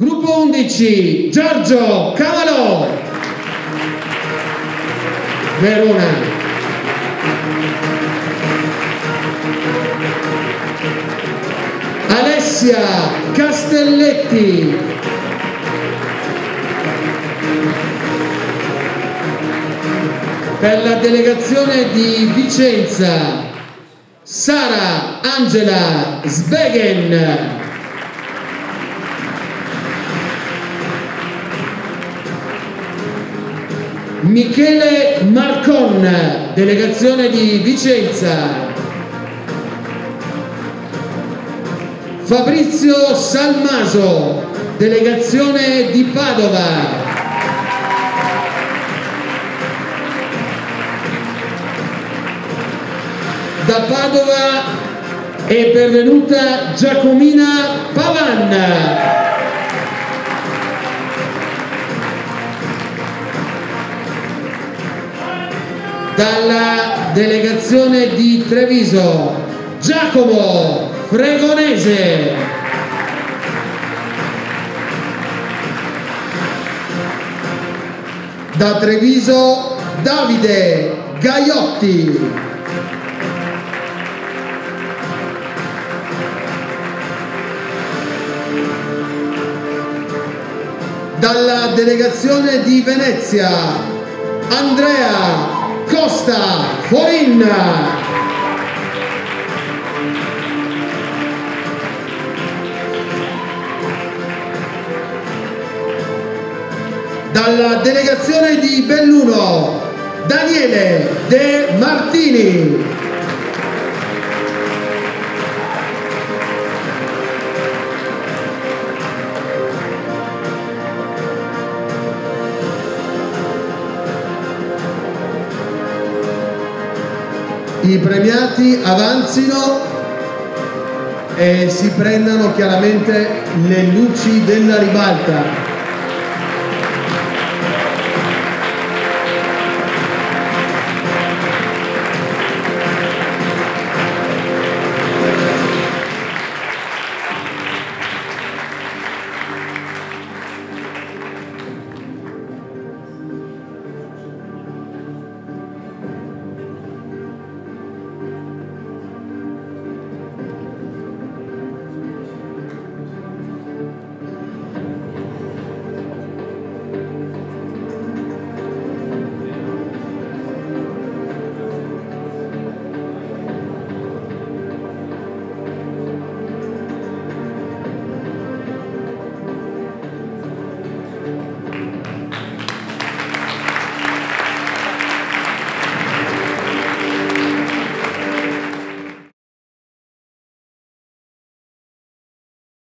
Gruppo 11, Giorgio Cavalò, Verona. Alessia Castelletti, per la delegazione di Vicenza, Sara Angela Sbegen. Michele Marcon, delegazione di Vicenza. Fabrizio Salmaso, delegazione di Padova. Da Padova è pervenuta Giacomina Pavan. Dalla delegazione di Treviso, Giacomo Fregonese. Da Treviso, Davide Gaiotti. Dalla delegazione di Venezia, Andrea Costa Forin. Dalla delegazione di Belluno, Daniele De Martini. I premiati avanzino e si prendano chiaramente le luci della ribalta.